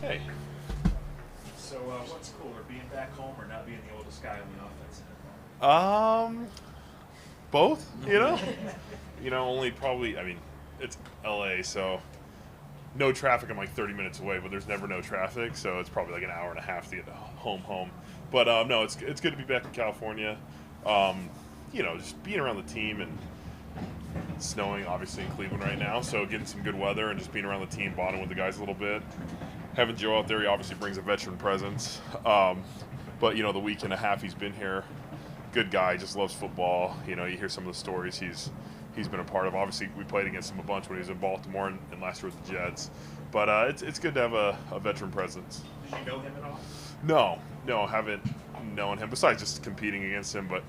Hey. So, what's cooler, being back home or not being the oldest guy on the offense? Um, both. Only probably. I mean, it's L.A., so no traffic. I'm like 30 minutes away, but there's never no traffic, so it's probably like an hour and a half to get home. But no, it's good to be back in California. Um, just being around the team and it's snowing obviously in Cleveland right now, so getting some good weather and just being around the team, bonding with the guys a little bit. Having Joe out there, he obviously brings a veteran presence. But the week and a half he's been here, good guy, just loves football. You hear some of the stories he's been a part of. Obviously, we played against him a bunch when he was in Baltimore and last year with the Jets. But it's good to have a veteran presence. Did you know him at all? No, haven't known him besides just competing against him, but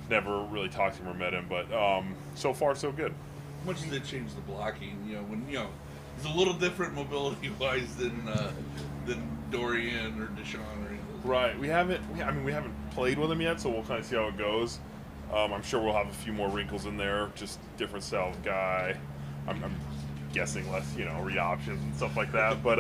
never really talked to him or met him. But so far so good. How much did it change the blocking? When it's a little different mobility wise than Dorian or Deshaun or anything. Right. We haven't played with him yet, so we'll kind of see how it goes. I'm sure we'll have a few more wrinkles in there, just different style of guy. I'm guessing less, read options and stuff like that. But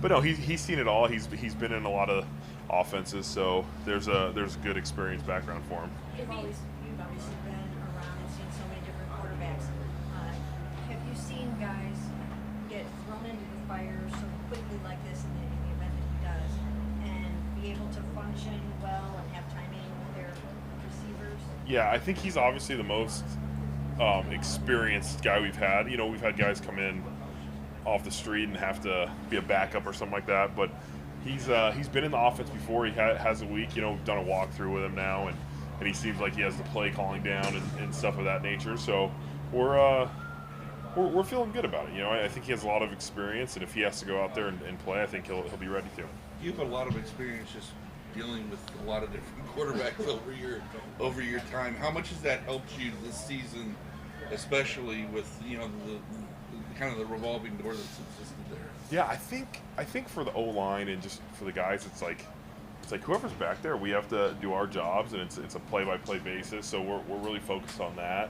no, he's seen it all. He's been in a lot of offenses, so there's a good experience background for him. You've obviously been around and seen so many different quarterbacks. Have you seen guys get thrown into the fire so quickly like this in the event that he does, and be able to function well and have timing with their receivers? Yeah, I think he's obviously the most experienced guy we've had. We've had guys come in off the street and have to be a backup or something like that, but he's been in the offense before. He has a week. We've done a walkthrough with him now, and he seems like he has the play calling down and stuff of that nature. So we're feeling good about it. I think he has a lot of experience, and if he has to go out there and play, I think he'll be ready to. You have a lot of experience just dealing with a lot of different quarterbacks over your time. How much has that helped you this season, especially with the kind of the revolving door that's existed there? Yeah, I think for the O-line and just for the guys, it's like whoever's back there, we have to do our jobs, and it's a play-by-play basis. So we're really focused on that.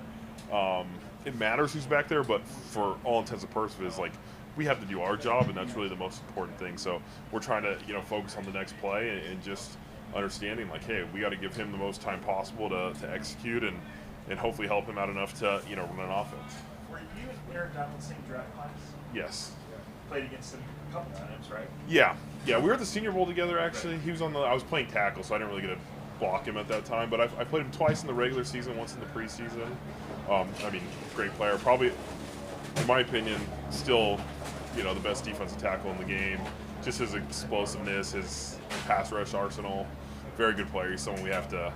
It matters who's back there, but for all intents and purposes, we have to do our job, and that's really the most important thing. So we're trying to focus on the next play and just understanding hey, we got to give him the most time possible to execute and hopefully help him out enough to run an offense. Were you and Aaron Donald the same draft class? Yes. Played against him a couple times, right? Yeah. We were at the Senior Bowl together, actually. He was I was playing tackle, so I didn't really get to block him at that time. But I played him twice in the regular season, once in the preseason. Great player. Probably, in my opinion, still, the best defensive tackle in the game. Just his explosiveness, his pass rush arsenal. Very good player. He's someone we have to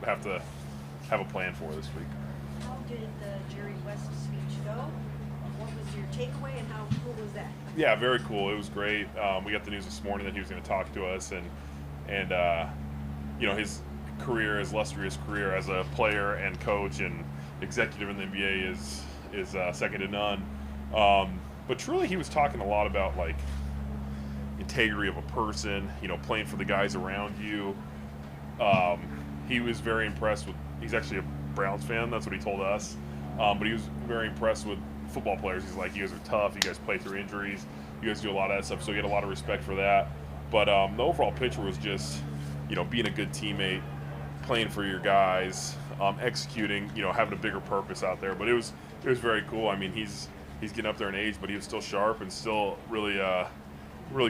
have a plan for this week. How did the Jerry West speech go? What was your takeaway, and how cool was that? Yeah, very cool. It was great. We got the news this morning that he was going to talk to us, and his career, his illustrious career as a player and coach and executive in the NBA is second to none. But truly, he was talking a lot about integrity of a person, playing for the guys around you. He was very impressed with. He's actually a Browns fan. That's what he told us. But he was very impressed with football players. He's like, you guys are tough. You guys play through injuries. You guys do a lot of that stuff. So he had a lot of respect for that. But the overall picture was just, being a good teammate, playing for your guys, executing, having a bigger purpose out there. But it was very cool. I mean, he's getting up there in age, but he was still sharp and still really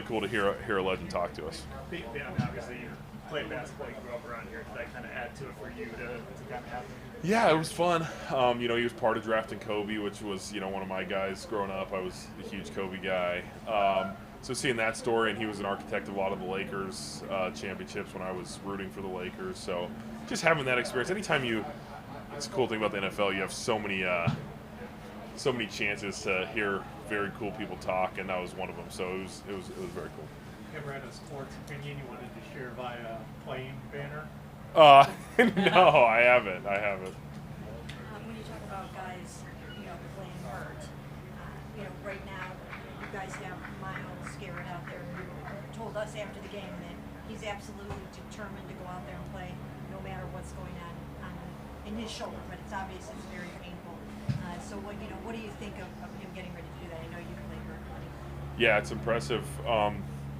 cool to hear a legend talk to us. Obviously, you played basketball, you grew up around here. Did that kind of add to it for you to kind of happen? Yeah, it was fun. He was part of drafting Kobe, which was, one of my guys growing up. I was a huge Kobe guy. So seeing that story, and he was an architect of a lot of the Lakers championships when I was rooting for the Lakers. So just having that experience. Anytime it's a cool thing about the NFL, you have so many chances to hear very cool people talk, and that was one of them. So it was very cool. Ever had a sports opinion you wanted to share via plane banner? No, I haven't. When you talk about guys, playing hurt, right now you guys have Miles Garrett out there who told us after the game that he's absolutely determined to go out there and play no matter what's going on in his shoulder, but it's obvious it's very painful. So what do you think of him getting ready to do that? I know you played hurt. Yeah, it's impressive.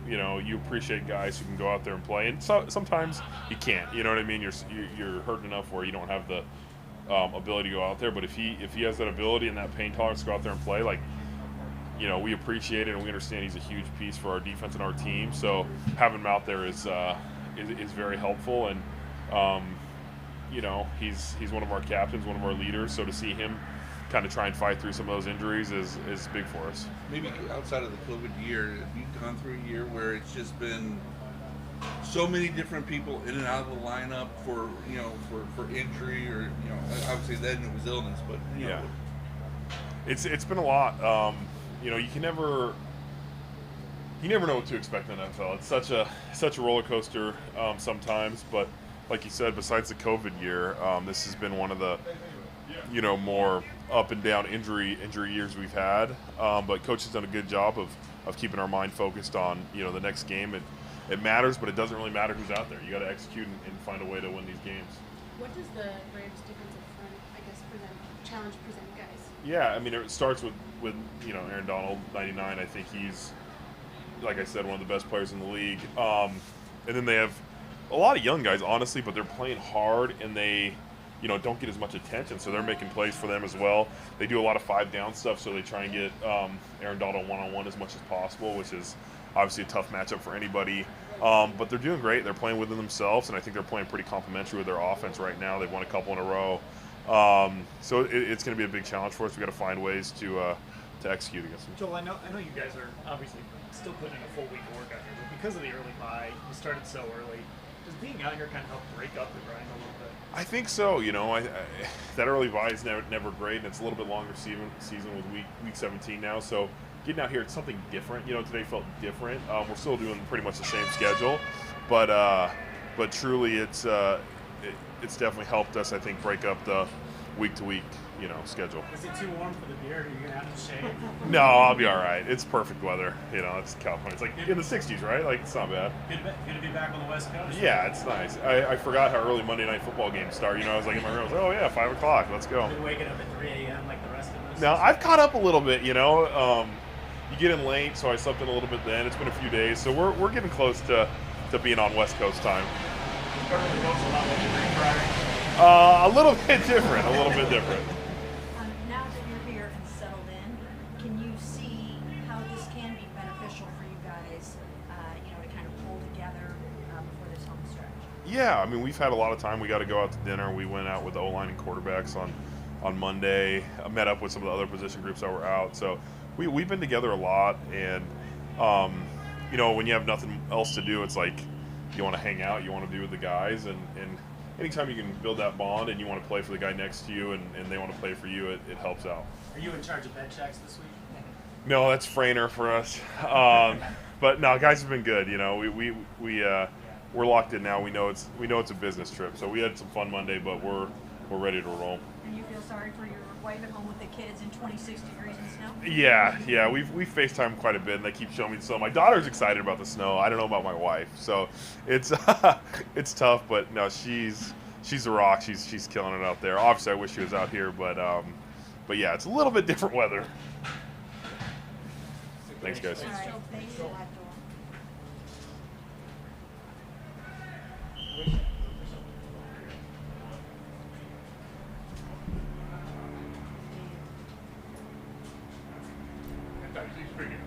you appreciate guys who can go out there and play, and sometimes you can't. You know what I mean? You're hurting enough where you don't have the ability to go out there. But if he has that ability and that pain tolerance to go out there and play, like, we appreciate it and we understand he's a huge piece for our defense and our team. So having him out there is very helpful, and he's one of our captains, one of our leaders. So to see him kind of try and fight through some of those injuries is big for us. Maybe outside of the COVID year, have you gone through a year where it's just been so many different people in and out of the lineup for injury, or obviously then it was illness, but yeah, it's been a lot. You never know what to expect in the NFL. It's such a roller coaster sometimes, but like you said, besides the COVID year, this has been one of the more up and down injury years we've had. But coach has done a good job of keeping our mind focused on the next game. It matters, but it doesn't really matter who's out there. You got to execute and find a way to win these games. What does the Rams defensive front, I guess, present you guys? Yeah, I mean, it starts with Aaron Donald, 99. I think he's, like I said, one of the best players in the league. And then they have a lot of young guys, honestly, but they're playing hard and they don't get as much attention, so they're making plays for them as well. They do a lot of 5-down stuff, so they try and get Aaron Donald one-on-one as much as possible, which is obviously a tough matchup for anybody. But they're doing great. They're playing within themselves, and I think they're playing pretty complementary with their offense right now. They've won a couple in a row. So it's going to be a big challenge for us. We've got to find ways to execute against them. Joel, I know you guys are obviously still putting in a full week of work out here, but because of the early bye, you started so early. Does being out here kind of help break up the grind a little bit? I think so. That early bye is never great, and it's a little bit longer season with week 17 now. So getting out here, it's something different. Today felt different. We're still doing pretty much the same schedule, but truly, it's definitely helped us, I think, break up the week-to-week schedule. Is it too warm for the beard? Are you gonna have to shave? No, I'll be all right. It's perfect weather. It's California. It's like in the 60s, right? Like, it's not bad. Good to be back on the West Coast. Yeah, it's nice. I forgot how early Monday Night Football games start. I was like in my room. I was like, oh yeah, 5 o'clock. Let's go. Been waking up at 3 a.m. like the rest of us. Now I've caught up a little bit. You get in late, so I slept in a little bit then. It's been a few days, so we're getting close to being on West Coast time. A little bit different. Now that you're here and settled in, can you see how this can be beneficial for you guys, to kind of pull together before this home stretch? Yeah, I mean, we've had a lot of time. We got to go out to dinner. We went out with the O-line and quarterbacks on Monday. I met up with some of the other position groups that were out. So we've been together a lot. And, when you have nothing else to do, it's like you want to hang out. You want to be with the guys. And anytime you can build that bond and you want to play for the guy next to you and they want to play for you, it helps out. Are you in charge of bed checks this week? No, that's Frainer for us. But no, guys have been good. We're locked in now. We know it's a business trip. So we had some fun Monday, but we're ready to roll. And you feel sorry for your wife at home with the kids in 26 degrees and snow? Yeah. We FaceTime quite a bit, and they keep showing me the snow. My daughter's excited about the snow. I don't know about my wife, so it's it's tough. But no, she's a rock. She's killing it out there. Obviously, I wish she was out here, but yeah, it's a little bit different weather. Thanks, guys. All right, thanks a lot, Joel. He's pretty good.